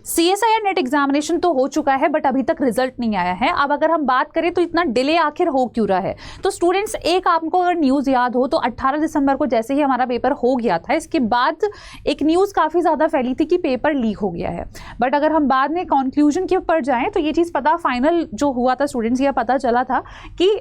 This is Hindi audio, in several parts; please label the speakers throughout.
Speaker 1: CSIR नेट एग्जामिनेशन तो हो चुका है बट अभी तक रिजल्ट नहीं आया है। अब अगर हम बात करें तो इतना डिले आखिर हो क्यों रहा है, तो स्टूडेंट्स एक आपको अगर न्यूज़ याद हो तो 18 दिसंबर को जैसे ही हमारा पेपर हो गया था, इसके बाद एक न्यूज़ काफ़ी ज़्यादा फैली थी कि पेपर लीक हो गया है। बट अगर हम बाद में कंक्लूजन के ऊपर जाएँ तो ये चीज़ पता फाइनल जो हुआ था स्टूडेंट्स, यह पता चला था कि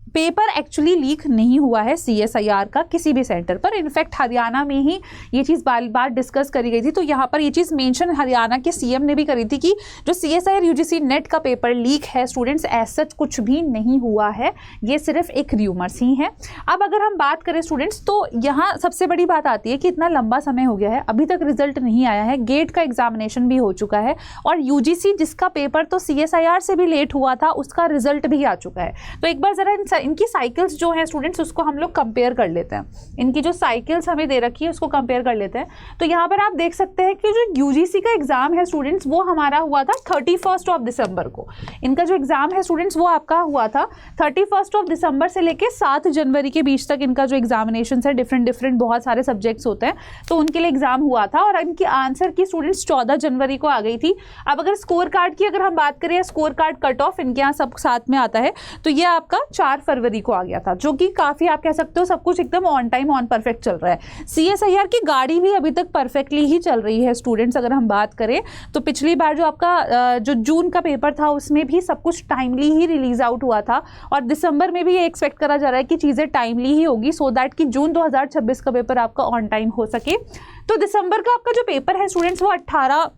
Speaker 1: पेपर एक्चुअली लीक नहीं हुआ है CSIR का किसी भी सेंटर पर। इनफैक्ट हरियाणा में ही ये चीज़ बार बार डिस्कस करी गई थी, तो यहाँ पर ये चीज़ मेंशन हरियाणा के CM ने भी करी थी कि जो CSIR UGC नेट का पेपर लीक है स्टूडेंट्स, ऐसा कुछ भी नहीं हुआ है, ये सिर्फ एक र्यूमर्स ही है। अब अगर हम बात करें स्टूडेंट्स तो यहाँ सबसे बड़ी बात आती है कि इतना लंबा समय हो गया है, अभी तक रिजल्ट नहीं आया है, गेट का एग्जामिनेशन भी हो चुका है और UGC जिसका पेपर तो CSIR से भी लेट हुआ था उसका रिजल्ट भी आ चुका है। तो एक बार ज़रा इनकी साइकिल्स जो है स्टूडेंट्स उसको हम लोग कंपेयर कर लेते हैं। इनकी जो साइकिल्स हमें दे रखी है उसको कंपेयर कर लेते हैं। तो यहाँ पर आप देख सकते हैं कि जो UGC का एग्जाम है स्टूडेंट्स वो हमारा हुआ था 31 दिसंबर को। इनका जो एग्जाम है स्टूडेंट्स वो आपका हुआ था 31 दिसंबर से लेके 7 जनवरी के बीच तक। इनका जो एग्जामिनेशन है डिफरेंट बहुत सारे सब्जेक्ट्स होते हैं, तो उनके लिए एग्जाम हुआ था और इनकी आंसर की स्टूडेंट्स 14 जनवरी को आ गई थी। अब अगर स्कोर कार्ड की अगर हम बात करें, स्कोर कार्ड कट ऑफ इनके यहाँ सब साथ में आता है, तो ये आपका 4 फरवरी को आ गया था, जो कि काफ़ी आप कह सकते हो सब कुछ एकदम ऑन टाइम ऑन परफेक्ट चल रहा है। CSIR की गाड़ी भी अभी तक परफेक्टली ही चल रही है स्टूडेंट्स। अगर हम बात करें तो पिछली बार जो आपका जो जून का पेपर था उसमें भी सब कुछ टाइमली ही रिलीज आउट हुआ था और दिसंबर में भी ये एक्सपेक्ट करा जा रहा है कि चीज़ें टाइमली ही होगी, सो दैट कि जून 2026 का पेपर आपका ऑन टाइम हो सके। तो दिसंबर का आपका जो पेपर है स्टूडेंट्स वो 18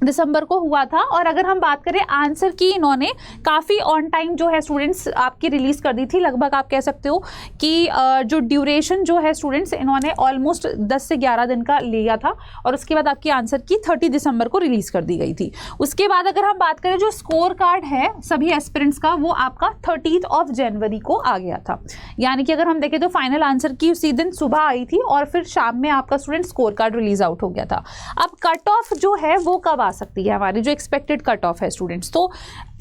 Speaker 1: दिसंबर को हुआ था। और अगर हम बात करें आंसर की, इन्होंने काफ़ी ऑन टाइम जो है स्टूडेंट्स आपकी रिलीज़ कर दी थी। लगभग आप कह सकते हो कि जो ड्यूरेशन जो है स्टूडेंट्स इन्होंने ऑलमोस्ट 10 से 11 दिन का लिया था और उसके बाद आपकी आंसर की 30 दिसंबर को रिलीज़ कर दी गई थी। उसके बाद अगर हम बात करें जो स्कोर कार्ड है सभी एस्पिरेंट्स का वो आपका 30 जनवरी को आ गया था। यानी कि अगर हम देखें तो फाइनल आंसर की उसी दिन सुबह आई थी और फिर शाम में आपका student score card release out हो गया था। अब कट ऑफ जो है वो कब आ सकती है, हमारी जो एक्सपेक्टेड कट ऑफ है स्टूडेंट्स, तो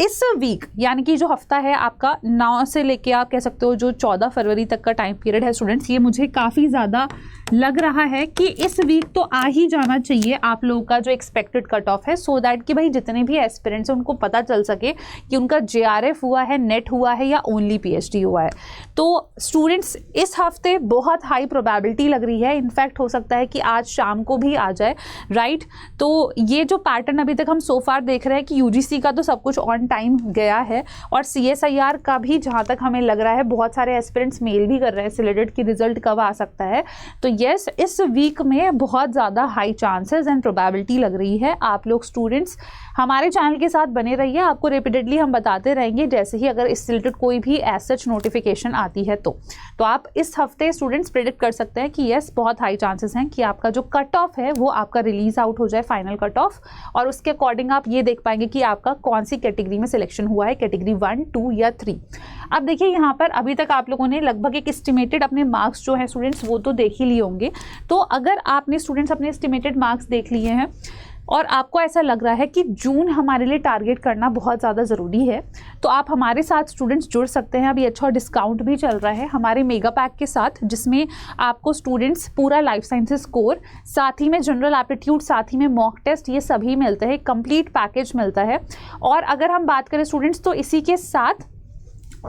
Speaker 1: इस वीक यानी कि जो हफ्ता है आपका 9 से लेके आप कह सकते हो जो 14 फरवरी तक का टाइम पीरियड है स्टूडेंट्स, ये मुझे काफ़ी ज़्यादा लग रहा है कि इस वीक तो आ ही जाना चाहिए आप लोगों का जो एक्सपेक्टेड कट ऑफ है, सो दैट कि भाई जितने भी एस्पिरेंट्स हैं उनको पता चल सके कि उनका JRF हुआ है, नेट हुआ है या ओनली PhD हुआ है। तो स्टूडेंट्स इस हफ्ते बहुत हाई प्रोबेबिलिटी लग रही है, इनफैक्ट हो सकता है कि आज शाम को भी आ जाए, राइट। तो ये जो पैटर्न अभी तक हम सो फार देख रहे हैं कि UGC का तो सब कुछ ऑन टाइम गया है और CSIR का भी जहाँ तक हमें लग रहा है बहुत सारे एस्पिरेंट्स मेल भी कर रहे हैं सिलेक्टेड की रिजल्ट कब आ सकता है। तो यस, इस वीक में बहुत ज़्यादा हाई चांसेस एंड प्रोबेबिलिटी लग रही है। आप लोग स्टूडेंट्स हमारे चैनल के साथ बने रहिए, आपको रिपीटेडली हम बताते रहेंगे जैसे ही अगर इस रिलेटेड कोई भी एज सच नोटिफिकेशन आती है तो आप इस हफ्ते स्टूडेंट्स प्रेडिक्ट कर सकते हैं कि यस बहुत हाई चांसेस हैं कि आपका जो कट ऑफ है वो आपका रिलीज आउट हो जाए, फाइनल कट ऑफ, और उसके अकॉर्डिंग आप ये देख पाएंगे कि आपका कौन सी कैटेगरी में सिलेक्शन हुआ है, कैटेगरी 1, 2 या 3। अब देखिए यहाँ पर अभी तक आप लोगों ने लगभग एक एस्टिमेटेड अपने मार्क्स जो है स्टूडेंट्स वो तो देख ही लिए होंगे। तो अगर आपने स्टूडेंट्स अपने एस्टिमेटेड मार्क्स देख लिए हैं और आपको ऐसा लग रहा है कि जून हमारे लिए टारगेट करना बहुत ज़्यादा ज़रूरी है, तो आप हमारे साथ स्टूडेंट्स जुड़ सकते हैं। अभी अच्छा डिस्काउंट भी चल रहा है हमारे मेगा पैक के साथ, जिसमें आपको स्टूडेंट्स पूरा लाइफ साइंसेस कोर, साथ ही में जनरल एप्टीट्यूड, साथ ही में मॉक टेस्ट, ये सभी मिलते हैं, कंप्लीट पैकेज मिलता है। और अगर हम बात करें स्टूडेंट्स तो इसी के साथ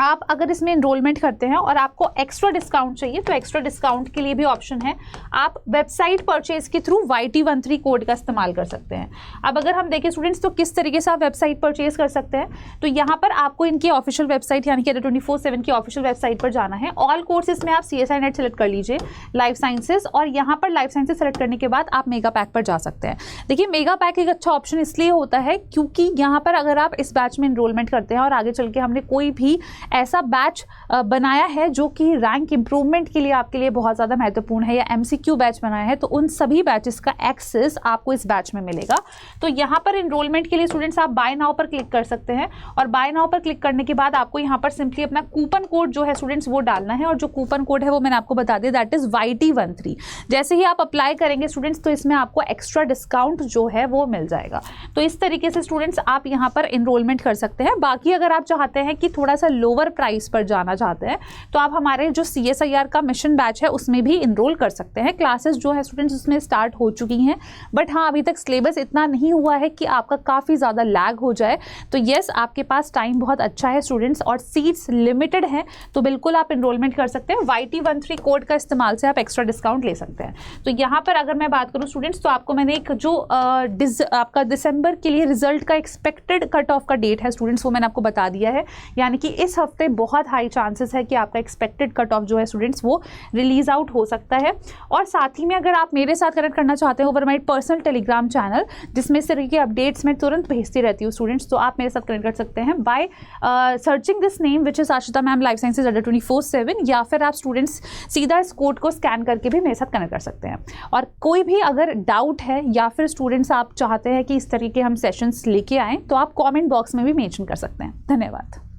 Speaker 1: आप अगर इसमें एनरोलमेंट करते हैं और आपको एक्स्ट्रा डिस्काउंट चाहिए तो एक्स्ट्रा डिस्काउंट के लिए भी ऑप्शन है, आप वेबसाइट परचेज के थ्रू YT13 कोड का इस्तेमाल कर सकते हैं। अब अगर हम देखें स्टूडेंट्स तो किस तरीके से आप वेबसाइट परचेज कर सकते हैं, तो यहाँ पर आपको इनकी ऑफिशियल वेबसाइट यानी कि 24/7 की ऑफिशियल वेबसाइट पर जाना है। ऑल कोर्सेज में आप CSI नेट सेलेक्ट कर लीजिए, लाइफ साइंसेज, और यहाँ पर लाइफ साइंसेज सेलेक्ट करने के बाद आप मेगा पैक पर जा सकते हैं। देखिए मेगा पैक एक अच्छा ऑप्शन इसलिए होता है क्योंकि यहाँ पर अगर आप इस बैच में एनरोलमेंट करते हैं और आगे चल के हमने कोई भी ऐसा बैच बनाया है जो कि रैंक इंप्रूवमेंट के लिए आपके लिए बहुत ज़्यादा महत्वपूर्ण है, या MCQ बैच बनाया है, तो उन सभी बैचेस का एक्सेस आपको इस बैच में मिलेगा। तो यहाँ पर एनरोलमेंट के लिए स्टूडेंट्स आप बाय नाउ पर क्लिक कर सकते हैं और बाय नाउ पर क्लिक करने के बाद आपको यहाँ पर सिंपली अपना कूपन कोड जो है स्टूडेंट्स वो डालना है, और जो कूपन कोड है वो मैंने आपको बता दिया, दैट इज YT13। जैसे ही आप अप्लाई करेंगे स्टूडेंट्स तो इसमें आपको एक्स्ट्रा डिस्काउंट जो है वो मिल जाएगा। तो इस तरीके से स्टूडेंट्स आप यहाँ पर एनरोलमेंट कर सकते हैं। बाकी अगर आप चाहते हैं कि थोड़ा सा लोअर प्राइस पर जाना चाहते हैं तो आप हमारे जो CSIR का मिशन बैच है उसमें भी इनरोल कर सकते हैं। क्लासेस जो है स्टूडेंट्स उसमें स्टार्ट हो चुकी हैं, बट हाँ अभी तक सिलेबस इतना नहीं हुआ है कि आपका काफ़ी ज़्यादा लैग हो जाए। तो येस, आपके पास टाइम बहुत अच्छा है स्टूडेंट्स, और सीट्स लिमिटेड हैं, तो बिल्कुल आप इनरोलमेंट कर सकते हैं। YT13 कोड का इस्तेमाल से आप एक्स्ट्रा डिस्काउंट ले सकते हैं। तो यहाँ पर अगर मैं बात करूँ स्टूडेंट्स, तो आपको मैंने एक जो आपका दिसंबर के लिए रिजल्ट का एक्सपेक्टेड कट ऑफ का डेट है स्टूडेंट्स, वो मैंने आपको बता दिया है। यानी कि इस हफ्ते बहुत हाई चांसेस है कि आपका एक्सपेक्टेड कट ऑफ जो है स्टूडेंट्स वो रिलीज आउट हो सकता है। और साथ ही में अगर आप मेरे साथ कनेक्ट करना चाहते हो over my personal Telegram channel, जिसमें इस तरह की अपडेट्स मैं तुरंत भेजती रहती हूँ स्टूडेंट्स, तो आप मेरे साथ कनेक्ट कर सकते हैं by searching this name which is Ashita ma'am life sciences अड्डा 24/7, या फिर आप स्टूडेंट्स सीधा इस कोड को स्कैन करके भी मेरे साथ कनेक्ट कर सकते हैं। और कोई भी अगर डाउट है या फिर स्टूडेंट्स आप चाहते हैं कि इस तरीके हम सेशंस लेके आएँ, तो आप कमेंट बॉक्स में भी मेंशन कर सकते हैं। धन्यवाद।